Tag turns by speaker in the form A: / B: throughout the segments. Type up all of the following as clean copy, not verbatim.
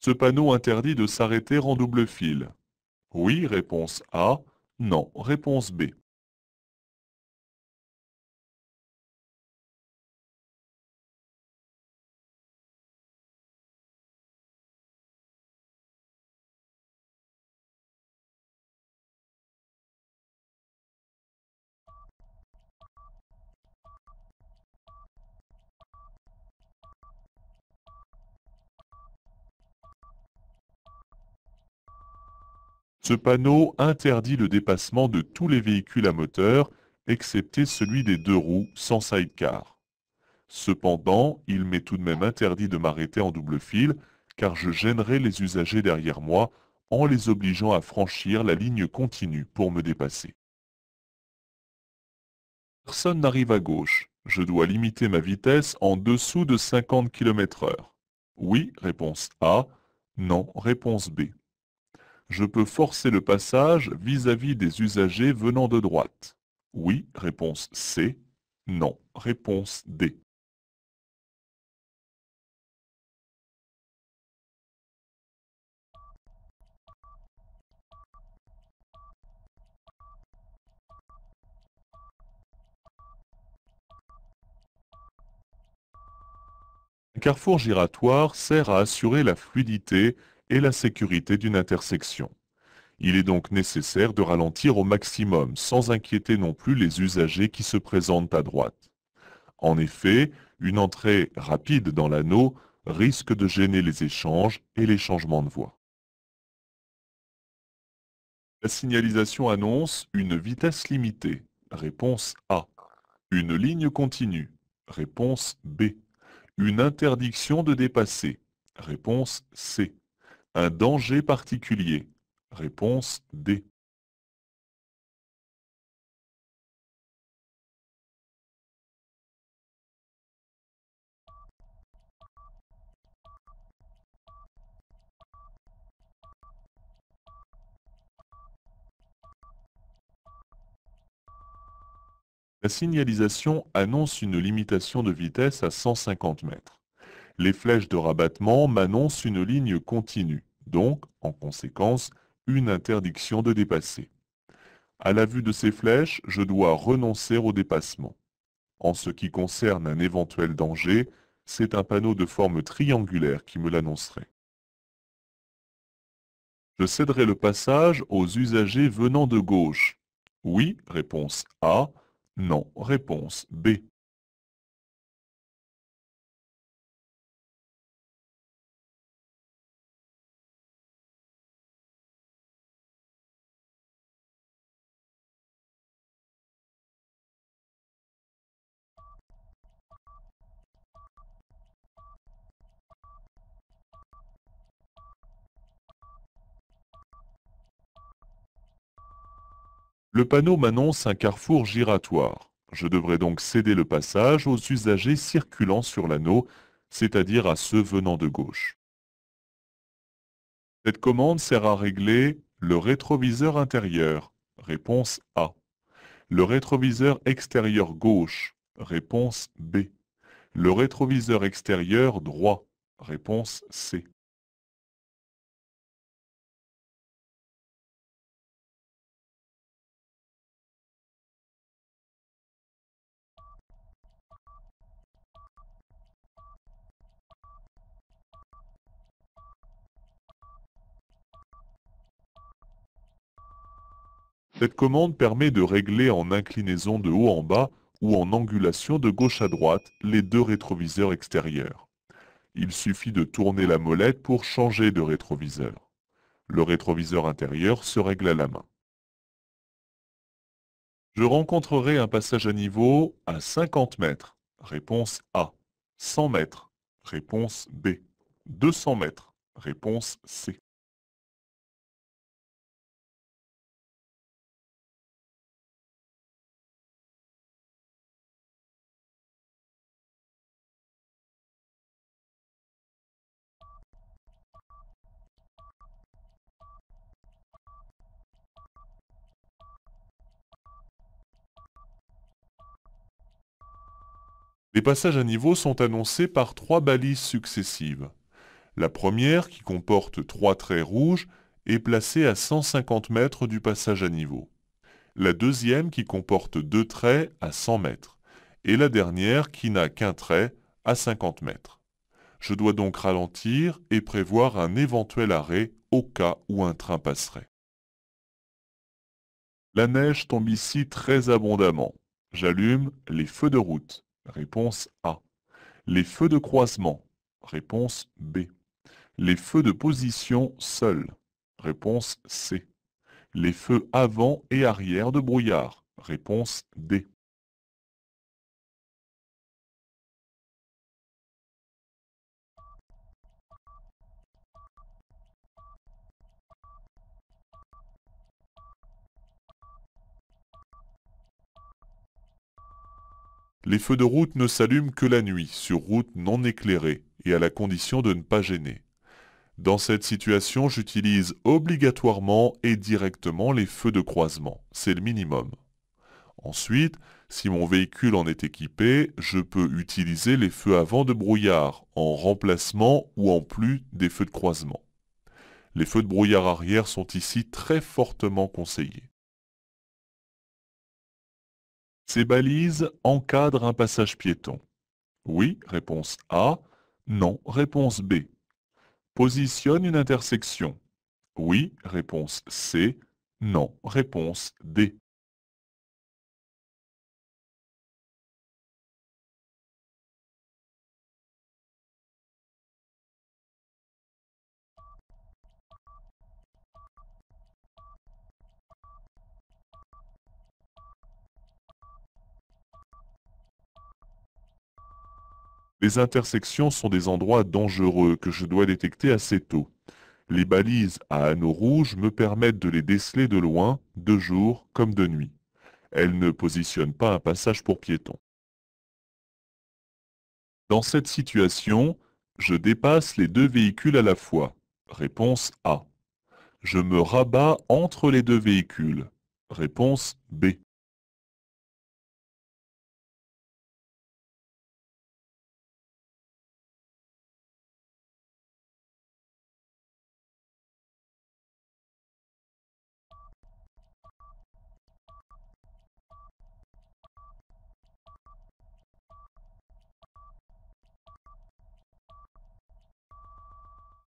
A: Ce panneau interdit de s'arrêter en double fil. Oui, réponse A. Non, réponse B. Ce panneau interdit le dépassement de tous les véhicules à moteur, excepté celui des deux roues sans sidecar. Cependant, il m'est tout de même interdit de m'arrêter en double fil, car je gênerai les usagers derrière moi en les obligeant à franchir la ligne continue pour me dépasser. Personne n'arrive à gauche. Je dois limiter ma vitesse en dessous de 50 km/h. Oui, réponse A. Non, réponse B. Je peux forcer le passage vis-à-vis des usagers venant de droite. Oui, réponse C. Non, réponse D. Un carrefour giratoire sert à assurer la fluidité et la sécurité d'une intersection. Il est donc nécessaire de ralentir au maximum sans inquiéter non plus les usagers qui se présentent à droite. En effet, une entrée rapide dans l'anneau risque de gêner les échanges et les changements de voie. La signalisation annonce une vitesse limitée. Réponse A. Une ligne continue. Réponse B. Une interdiction de dépasser. Réponse C. Un danger particulier. Réponse D. La signalisation annonce une limitation de vitesse à 150 mètres. Les flèches de rabattement m'annoncent une ligne continue, donc, en conséquence, une interdiction de dépasser. À la vue de ces flèches, je dois renoncer au dépassement. En ce qui concerne un éventuel danger, c'est un panneau de forme triangulaire qui me l'annoncerait. Je céderai le passage aux usagers venant de gauche. Oui, réponse A. Non, réponse B. Le panneau m'annonce un carrefour giratoire. Je devrais donc céder le passage aux usagers circulant sur l'anneau, c'est-à-dire à ceux venant de gauche. Cette commande sert à régler le rétroviseur intérieur. Réponse A. Le rétroviseur extérieur gauche. Réponse B. Le rétroviseur extérieur droit. Réponse C. Cette commande permet de régler en inclinaison de haut en bas ou en angulation de gauche à droite les deux rétroviseurs extérieurs. Il suffit de tourner la molette pour changer de rétroviseur. Le rétroviseur intérieur se règle à la main. Je rencontrerai un passage à niveau à 50 mètres. Réponse A. 100 mètres. Réponse B. 200 mètres. Réponse C. Les passages à niveau sont annoncés par trois balises successives. La première, qui comporte 3 traits rouges, est placée à 150 mètres du passage à niveau. La deuxième, qui comporte 2 traits, à 100 mètres. Et la dernière, qui n'a qu'un trait, à 50 mètres. Je dois donc ralentir et prévoir un éventuel arrêt au cas où un train passerait. La neige tombe ici très abondamment. J'allume les feux de route. Réponse A. Les feux de croisement. Réponse B. Les feux de position seuls. Réponse C. Les feux avant et arrière de brouillard. Réponse D. Les feux de route ne s'allument que la nuit, sur route non éclairée, et à la condition de ne pas gêner. Dans cette situation, j'utilise obligatoirement et directement les feux de croisement. C'est le minimum. Ensuite, si mon véhicule en est équipé, je peux utiliser les feux avant de brouillard, en remplacement ou en plus des feux de croisement. Les feux de brouillard arrière sont ici très fortement conseillés. Ces balises encadrent un passage piéton. Oui, réponse A. Non, réponse B. Positionne une intersection. Oui, réponse C. Non, réponse D. Les intersections sont des endroits dangereux que je dois détecter assez tôt. Les balises à anneaux rouges me permettent de les déceler de loin, de jour comme de nuit. Elles ne positionnent pas un passage pour piétons. Dans cette situation, je dépasse les deux véhicules à la fois. Réponse A. Je me rabats entre les deux véhicules. Réponse B.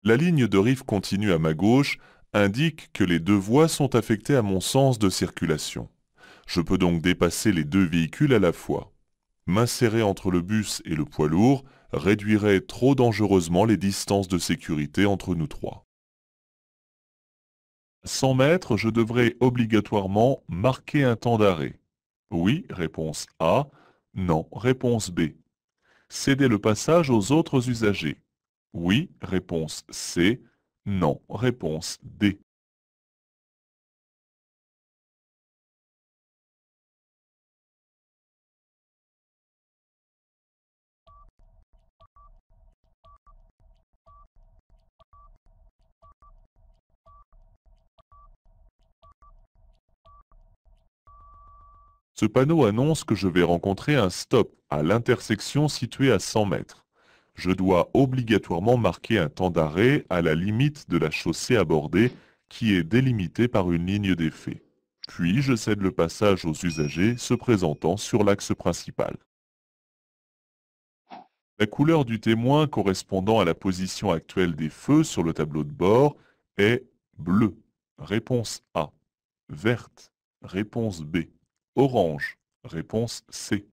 A: La ligne de rive continue à ma gauche indique que les deux voies sont affectées à mon sens de circulation. Je peux donc dépasser les deux véhicules à la fois. M'insérer entre le bus et le poids lourd réduirait trop dangereusement les distances de sécurité entre nous trois. À 100 mètres, je devrais obligatoirement marquer un temps d'arrêt. Oui, réponse A. Non, réponse B. Céder le passage aux autres usagers. Oui, réponse C. Non, réponse D. Ce panneau annonce que je vais rencontrer un stop à l'intersection située à 100 mètres. Je dois obligatoirement marquer un temps d'arrêt à la limite de la chaussée abordée qui est délimitée par une ligne d'effet. Puis je cède le passage aux usagers se présentant sur l'axe principal. La couleur du témoin correspondant à la position actuelle des feux sur le tableau de bord est bleu. Réponse A. Verte. Réponse B. Orange. Réponse C.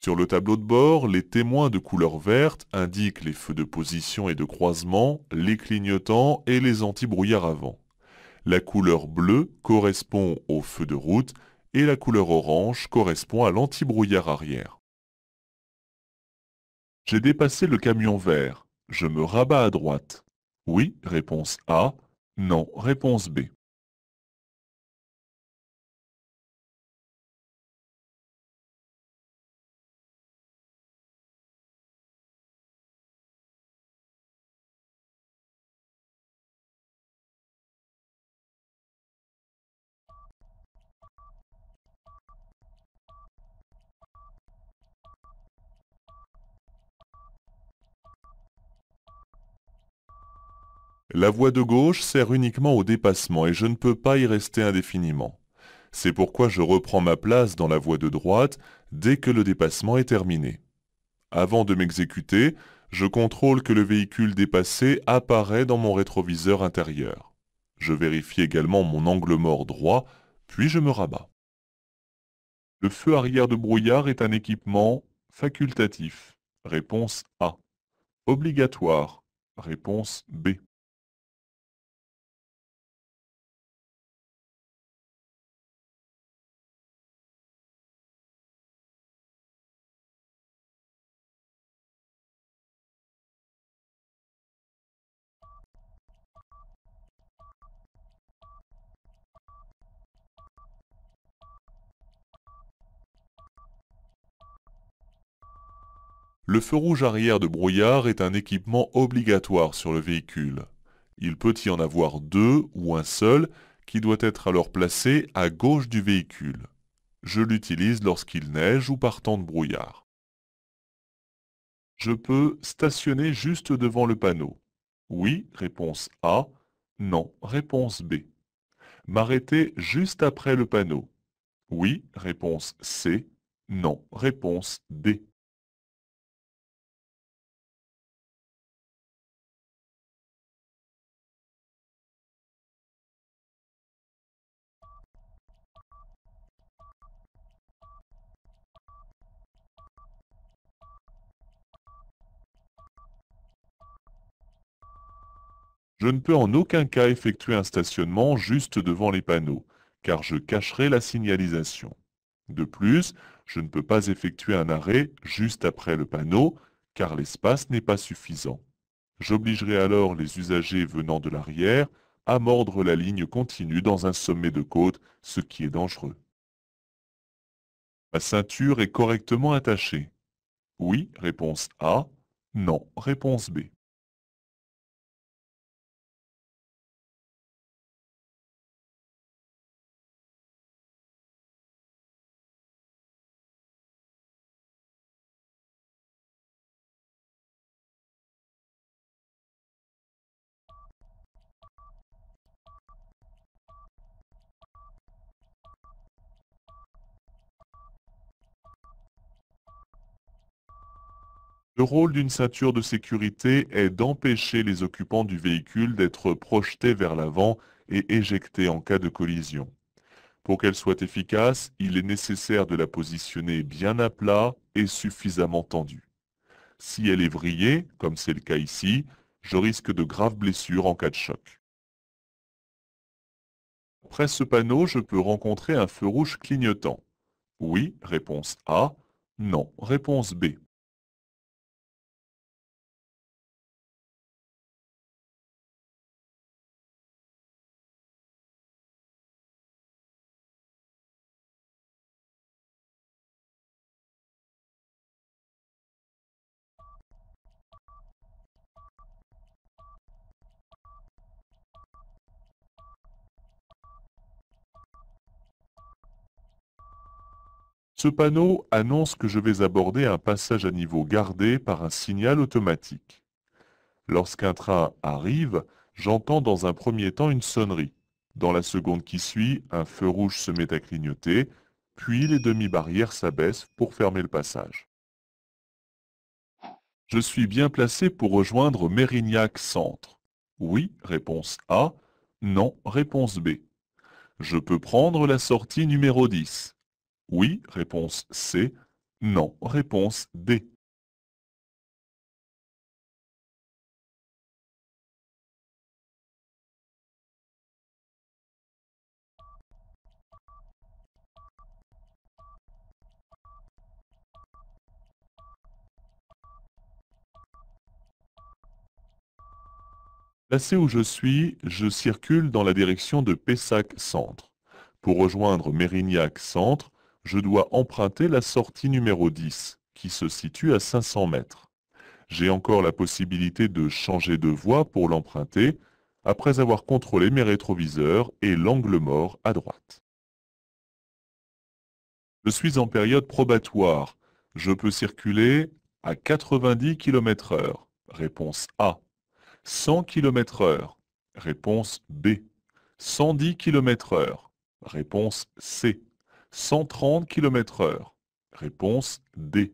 A: Sur le tableau de bord, les témoins de couleur verte indiquent les feux de position et de croisement, les clignotants et les anti-brouillards avant. La couleur bleue correspond aux feux de route et la couleur orange correspond à l'anti-brouillard arrière. J'ai dépassé le camion vert. Je me rabats à droite. Oui, réponse A. Non, réponse B. La voie de gauche sert uniquement au dépassement et je ne peux pas y rester indéfiniment. C'est pourquoi je reprends ma place dans la voie de droite dès que le dépassement est terminé. Avant de m'exécuter, je contrôle que le véhicule dépassé apparaît dans mon rétroviseur intérieur. Je vérifie également mon angle mort droit, puis je me rabats. Le feu arrière de brouillard est un équipement facultatif. Réponse A. Obligatoire. Réponse B. Le feu rouge arrière de brouillard est un équipement obligatoire sur le véhicule. Il peut y en avoir deux ou un seul qui doit être alors placé à gauche du véhicule. Je l'utilise lorsqu'il neige ou par temps de brouillard. Je peux stationner juste devant le panneau. Oui, réponse A. Non, réponse B. M'arrêter juste après le panneau. Oui, réponse C. Non, réponse D. Je ne peux en aucun cas effectuer un stationnement juste devant les panneaux, car je cacherai la signalisation. De plus, je ne peux pas effectuer un arrêt juste après le panneau, car l'espace n'est pas suffisant. J'obligerai alors les usagers venant de l'arrière à mordre la ligne continue dans un sommet de côte, ce qui est dangereux. Ma ceinture est correctement attachée. Oui, réponse A. Non, réponse B. Le rôle d'une ceinture de sécurité est d'empêcher les occupants du véhicule d'être projetés vers l'avant et éjectés en cas de collision. Pour qu'elle soit efficace, il est nécessaire de la positionner bien à plat et suffisamment tendue. Si elle est vrillée, comme c'est le cas ici, je risque de graves blessures en cas de choc. Après ce panneau, je peux rencontrer un feu rouge clignotant. Oui, réponse A. Non, réponse B. Ce panneau annonce que je vais aborder un passage à niveau gardé par un signal automatique. Lorsqu'un train arrive, j'entends dans un premier temps une sonnerie. Dans la seconde qui suit, un feu rouge se met à clignoter, puis les demi-barrières s'abaissent pour fermer le passage. Je suis bien placé pour rejoindre Mérignac Centre. Oui, réponse A. Non, réponse B. Je peux prendre la sortie numéro 10. Oui, réponse C. Non, réponse D. Placé où je suis, je circule dans la direction de Pessac Centre. Pour rejoindre Mérignac Centre, je dois emprunter la sortie numéro 10, qui se situe à 500 mètres. J'ai encore la possibilité de changer de voie pour l'emprunter, après avoir contrôlé mes rétroviseurs et l'angle mort à droite. Je suis en période probatoire. Je peux circuler à 90 km/h. Réponse A. 100 km/h. Réponse B. 110 km/h. Réponse C. 130 km/h. Réponse D.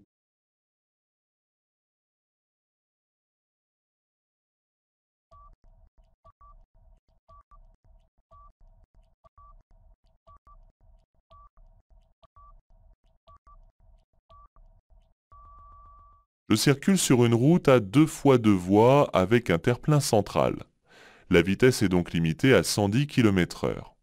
A: Je circule sur une route à 2 fois 2 voies avec un terre-plein central. La vitesse est donc limitée à 110 km/h.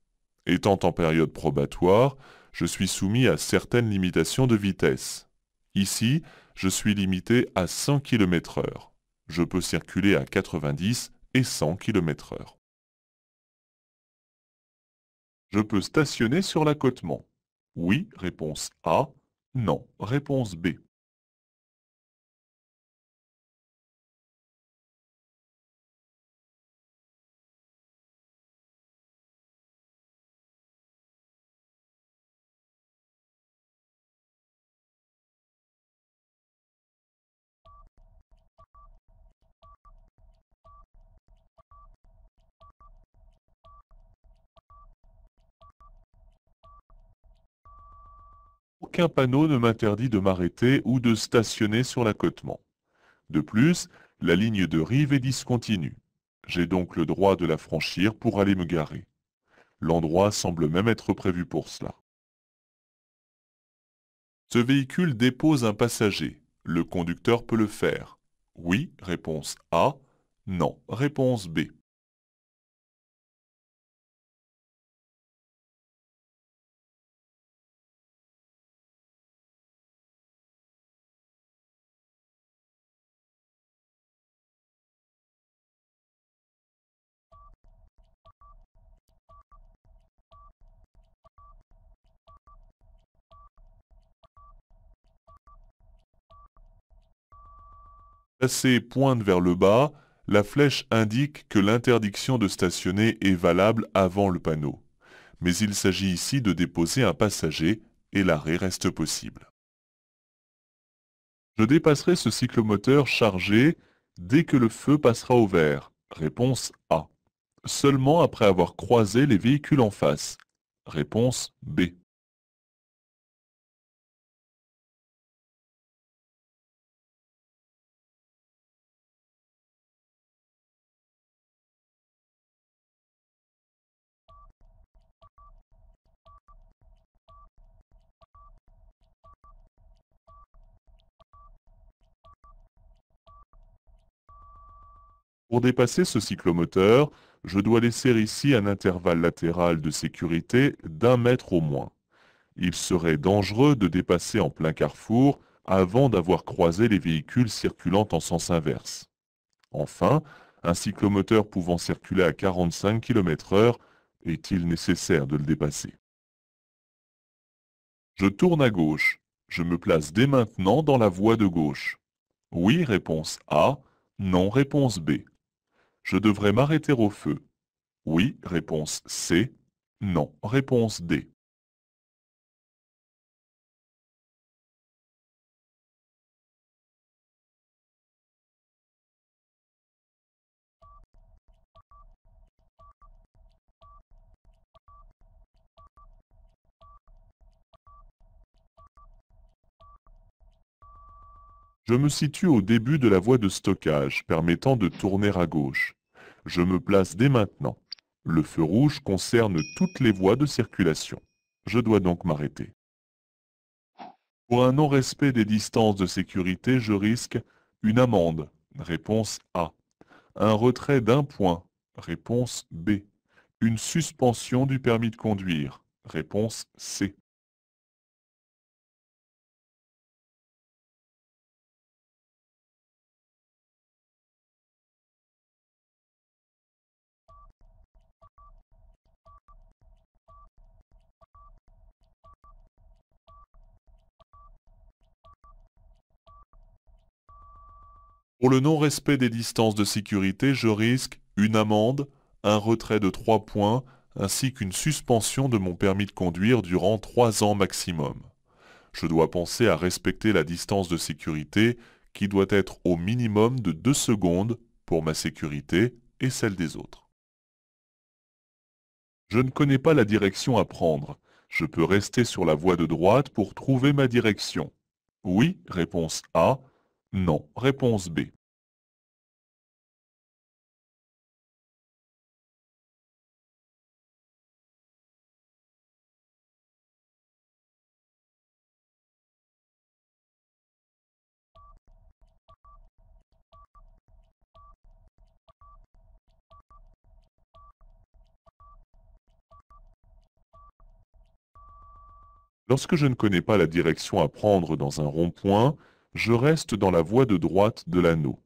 A: Étant en période probatoire, je suis soumis à certaines limitations de vitesse. Ici, je suis limité à 100 km/h. Je peux circuler à 90 et 100 km/h. Je peux stationner sur l'accotement. Oui, réponse A. Non, réponse B. Aucun panneau ne m'interdit de m'arrêter ou de stationner sur l'accotement. De plus, la ligne de rive est discontinue. J'ai donc le droit de la franchir pour aller me garer. L'endroit semble même être prévu pour cela. Ce véhicule dépose un passager. Le conducteur peut le faire. Oui, réponse A. Non, réponse B. Placée pointe vers le bas, la flèche indique que l'interdiction de stationner est valable avant le panneau. Mais il s'agit ici de déposer un passager et l'arrêt reste possible. Je dépasserai ce cyclomoteur chargé dès que le feu passera au vert. Réponse A. Seulement après avoir croisé les véhicules en face. Réponse B. Pour dépasser ce cyclomoteur, je dois laisser ici un intervalle latéral de sécurité d'1 mètre au moins. Il serait dangereux de dépasser en plein carrefour avant d'avoir croisé les véhicules circulant en sens inverse. Enfin, un cyclomoteur pouvant circuler à 45 km/h, est-il nécessaire de le dépasser? Je tourne à gauche. Je me place dès maintenant dans la voie de gauche. Oui, réponse A. Non, réponse B. Je devrais m'arrêter au feu. Oui, réponse C. Non, réponse D. Je me situe au début de la voie de stockage, permettant de tourner à gauche. Je me place dès maintenant. Le feu rouge concerne toutes les voies de circulation. Je dois donc m'arrêter. Pour un non-respect des distances de sécurité, je risque une amende. Réponse A. Un retrait d'1 point. Réponse B. Une suspension du permis de conduire. Réponse C. Pour le non-respect des distances de sécurité, je risque une amende, un retrait de 3 points, ainsi qu'une suspension de mon permis de conduire durant 3 ans maximum. Je dois penser à respecter la distance de sécurité qui doit être au minimum de 2 secondes pour ma sécurité et celle des autres. Je ne connais pas la direction à prendre. Je peux rester sur la voie de droite pour trouver ma direction. Oui, réponse A. Non, réponse B. Lorsque je ne connais pas la direction à prendre dans un rond-point, je reste dans la voie de droite de l'anneau.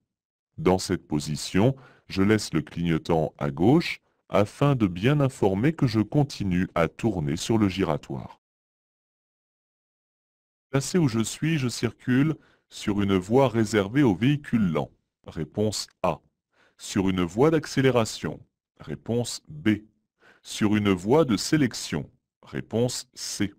A: Dans cette position, je laisse le clignotant à gauche afin de bien informer que je continue à tourner sur le giratoire. Placé où je suis, je circule sur une voie réservée aux véhicules lents. Réponse A. Sur une voie d'accélération. Réponse B. Sur une voie de sélection. Réponse C.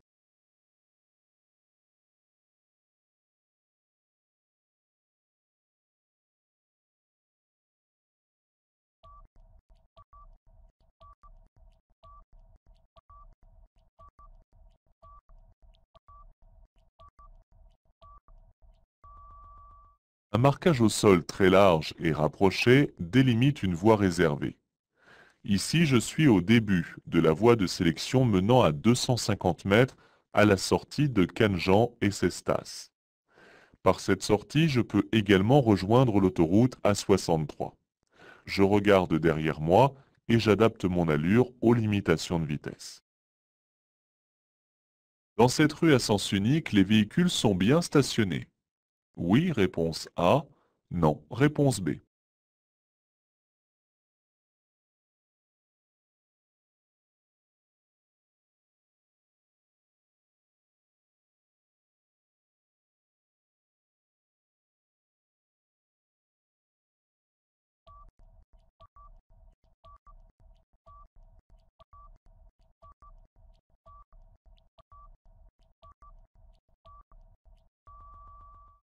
A: Un marquage au sol très large et rapproché délimite une voie réservée. Ici, je suis au début de la voie de sélection menant à 250 mètres à la sortie de Canjan et Cestas. Par cette sortie, je peux également rejoindre l'autoroute A63. Je regarde derrière moi et j'adapte mon allure aux limitations de vitesse. Dans cette rue à sens unique, les véhicules sont bien stationnés. Oui, réponse A. Non, réponse B.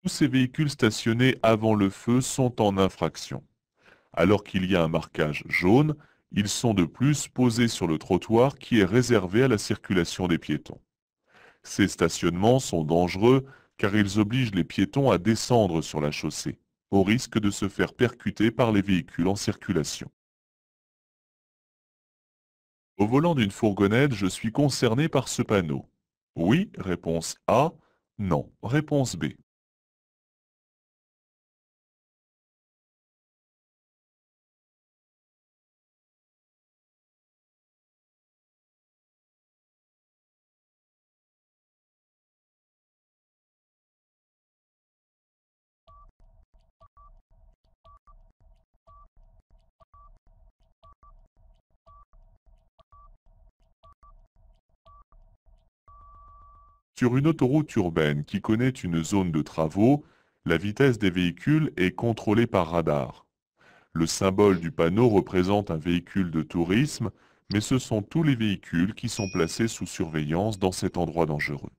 A: Tous ces véhicules stationnés avant le feu sont en infraction. Alors qu'il y a un marquage jaune, ils sont de plus posés sur le trottoir qui est réservé à la circulation des piétons. Ces stationnements sont dangereux car ils obligent les piétons à descendre sur la chaussée, au risque de se faire percuter par les véhicules en circulation. Au volant d'une fourgonnette, je suis concerné par ce panneau. Oui, réponse A. Non, réponse B. Sur une autoroute urbaine qui connaît une zone de travaux, la vitesse des véhicules est contrôlée par radar. Le symbole du panneau représente un véhicule de tourisme, mais ce sont tous les véhicules qui sont placés sous surveillance dans cet endroit dangereux.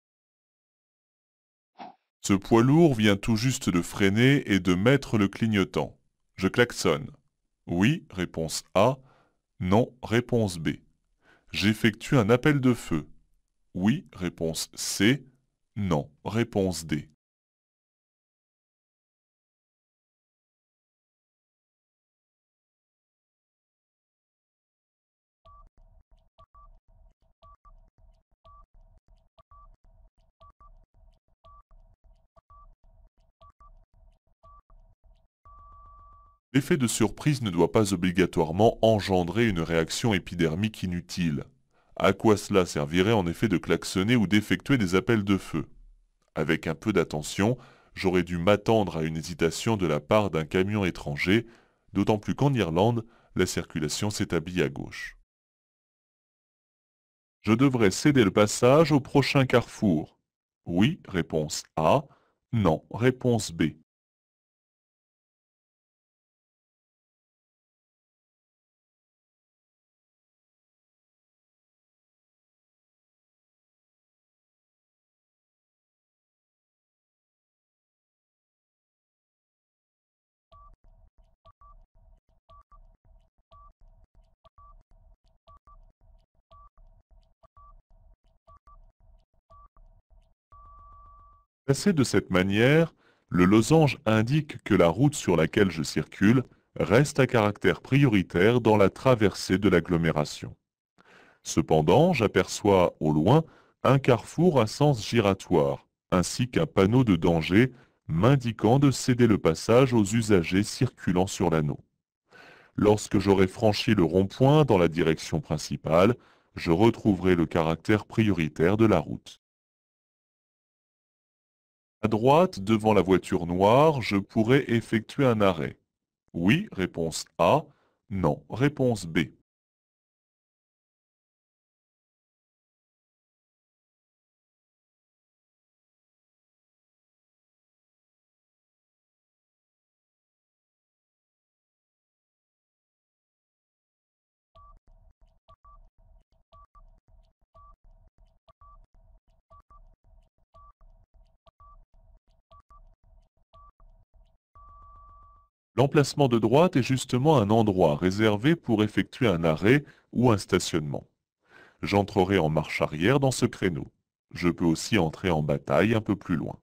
A: Ce poids lourd vient tout juste de freiner et de mettre le clignotant. Je klaxonne. Oui, réponse A. Non, réponse B. J'effectue un appel de feu. Oui, réponse C. Non, réponse D. L'effet de surprise ne doit pas obligatoirement engendrer une réaction épidermique inutile. À quoi cela servirait en effet de klaxonner ou d'effectuer des appels de feu? Avec un peu d'attention, j'aurais dû m'attendre à une hésitation de la part d'un camion étranger, d'autant plus qu'en Irlande, la circulation s'établit à gauche. Je devrais céder le passage au prochain carrefour. Oui, réponse A. Non, réponse B. Placé de cette manière, le losange indique que la route sur laquelle je circule reste à caractère prioritaire dans la traversée de l'agglomération. Cependant, j'aperçois au loin un carrefour à sens giratoire, ainsi qu'un panneau de danger m'indiquant de céder le passage aux usagers circulant sur l'anneau. Lorsque j'aurai franchi le rond-point dans la direction principale, je retrouverai le caractère prioritaire de la route. À droite, devant la voiture noire, je pourrais effectuer un arrêt. Oui, réponse A. Non, réponse B. L'emplacement de droite est justement un endroit réservé pour effectuer un arrêt ou un stationnement. J'entrerai en marche arrière dans ce créneau. Je peux aussi entrer en bataille un peu plus loin.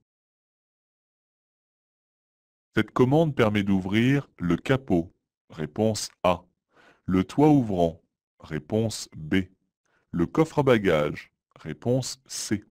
A: Cette commande permet d'ouvrir le capot. Réponse A. Le toit ouvrant. Réponse B. Le coffre à bagages. Réponse C.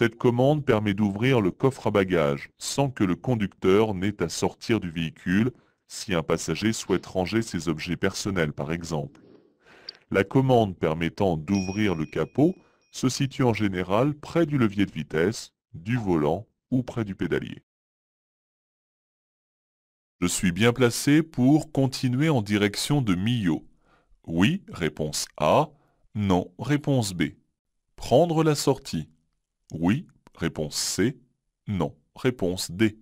A: Cette commande permet d'ouvrir le coffre à bagages sans que le conducteur n'ait à sortir du véhicule si un passager souhaite ranger ses objets personnels par exemple. La commande permettant d'ouvrir le capot se situe en général près du levier de vitesse, du volant ou près du pédalier. Je suis bien placé pour continuer en direction de Millau. Oui, réponse A. Non, réponse B. Prendre la sortie. Oui, réponse C. Non, réponse D.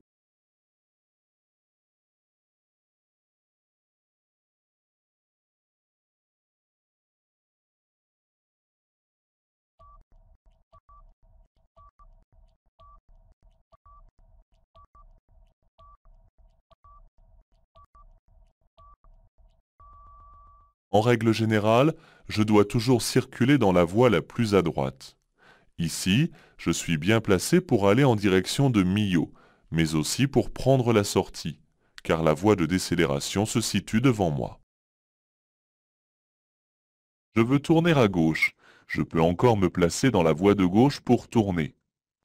A: En règle générale, je dois toujours circuler dans la voie la plus à droite. Ici, je suis bien placé pour aller en direction de Millau, mais aussi pour prendre la sortie, car la voie de décélération se situe devant moi. Je veux tourner à gauche. Je peux encore me placer dans la voie de gauche pour tourner.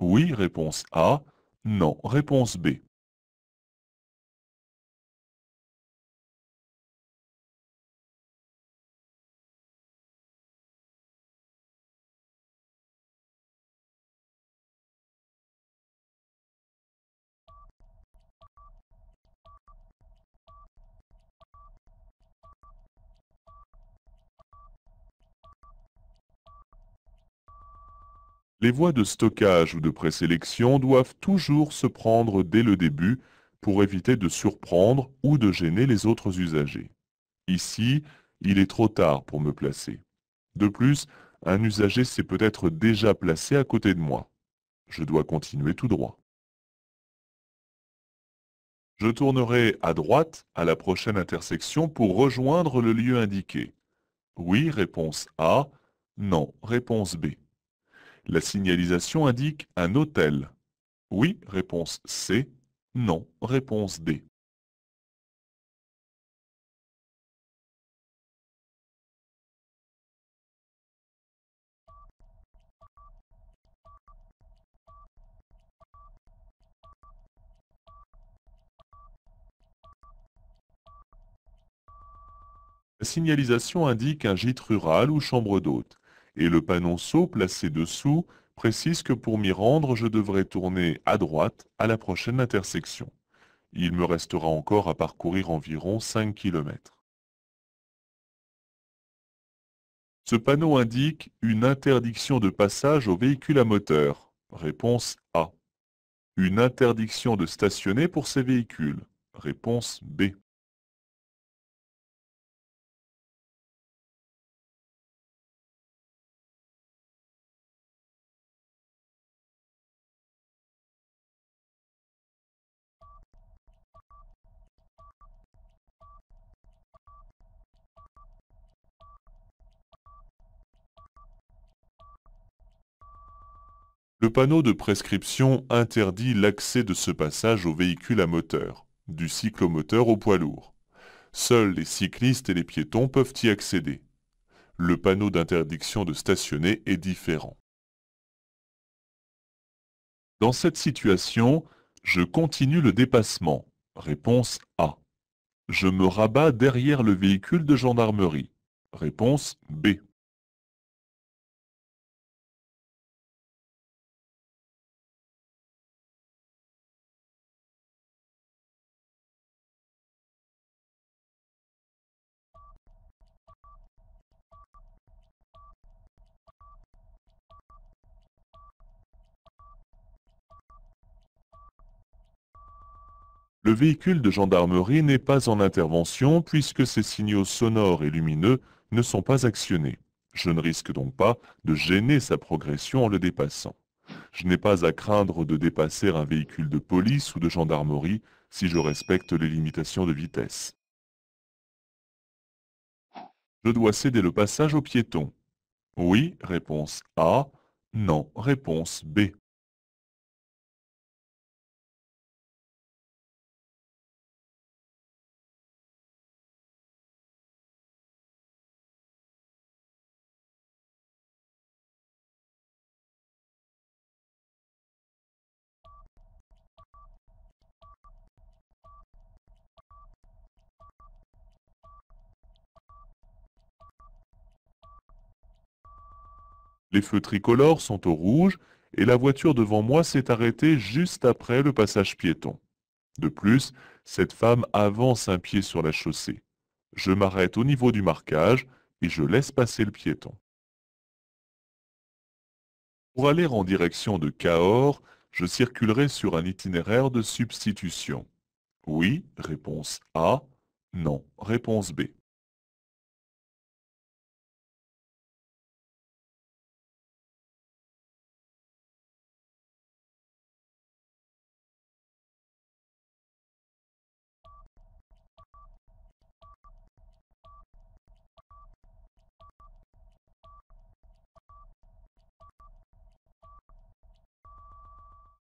A: Oui, réponse A. Non, réponse B. Les voies de stockage ou de présélection doivent toujours se prendre dès le début pour éviter de surprendre ou de gêner les autres usagers. Ici, il est trop tard pour me placer. De plus, un usager s'est peut-être déjà placé à côté de moi. Je dois continuer tout droit. Je tournerai à droite à la prochaine intersection pour rejoindre le lieu indiqué. Oui, réponse A. Non, réponse B. La signalisation indique un hôtel. Oui, réponse C. Non, réponse D. La signalisation indique un gîte rural ou chambre d'hôte, et le panonceau placé dessous précise que pour m'y rendre, je devrais tourner à droite à la prochaine intersection. Il me restera encore à parcourir environ 5 kilomètres. Ce panneau indique une interdiction de passage aux véhicules à moteur. Réponse A. Une interdiction de stationner pour ces véhicules. Réponse B. Le panneau de prescription interdit l'accès de ce passage aux véhicules à moteur, du cyclomoteur au poids lourd. Seuls les cyclistes et les piétons peuvent y accéder. Le panneau d'interdiction de stationner est différent. Dans cette situation, je continue le dépassement. Réponse A. Je me rabats derrière le véhicule de gendarmerie. Réponse B. Le véhicule de gendarmerie n'est pas en intervention puisque ses signaux sonores et lumineux ne sont pas actionnés. Je ne risque donc pas de gêner sa progression en le dépassant. Je n'ai pas à craindre de dépasser un véhicule de police ou de gendarmerie si je respecte les limitations de vitesse. Je dois céder le passage aux piétons. Oui, réponse A. Non, réponse B. Les feux tricolores sont au rouge et la voiture devant moi s'est arrêtée juste après le passage piéton. De plus, cette femme avance un pied sur la chaussée. Je m'arrête au niveau du marquage et je laisse passer le piéton. Pour aller en direction de Cahors, je circulerai sur un itinéraire de substitution. Oui, réponse A. Non, réponse B.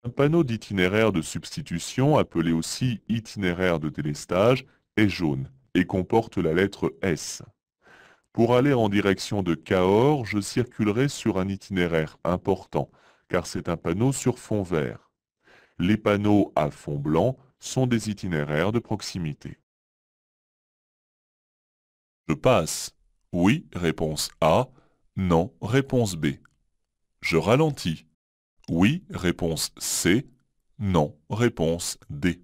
A: Un panneau d'itinéraire de substitution, appelé aussi itinéraire de délestage, est jaune et comporte la lettre S. Pour aller en direction de Cahors, je circulerai sur un itinéraire important, car c'est un panneau sur fond vert. Les panneaux à fond blanc sont des itinéraires de proximité. Je passe. Oui, réponse A. Non, réponse B. Je ralentis. Oui, réponse C. Non, réponse D.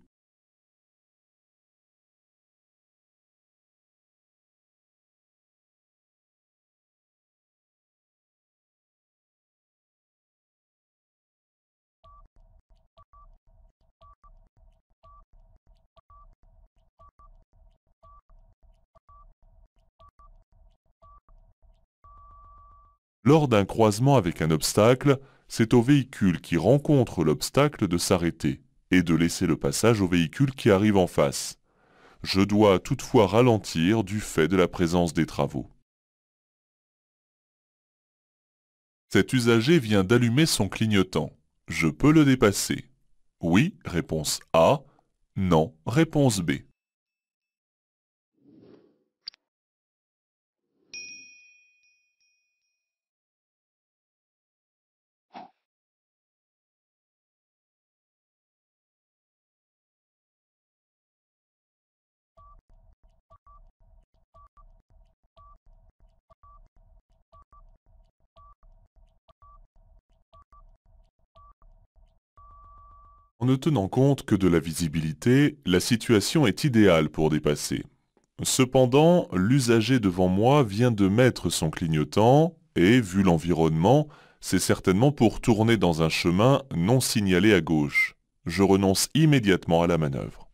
A: Lors d'un croisement avec un obstacle, c'est au véhicule qui rencontre l'obstacle de s'arrêter et de laisser le passage au véhicule qui arrive en face. Je dois toutefois ralentir du fait de la présence des travaux. Cet usager vient d'allumer son clignotant. Je peux le dépasser. Oui, réponse A. Non, réponse B. En ne tenant compte que de la visibilité, la situation est idéale pour dépasser. Cependant, l'usager devant moi vient de mettre son clignotant et, vu l'environnement, c'est certainement pour tourner dans un chemin non signalé à gauche. Je renonce immédiatement à la manœuvre.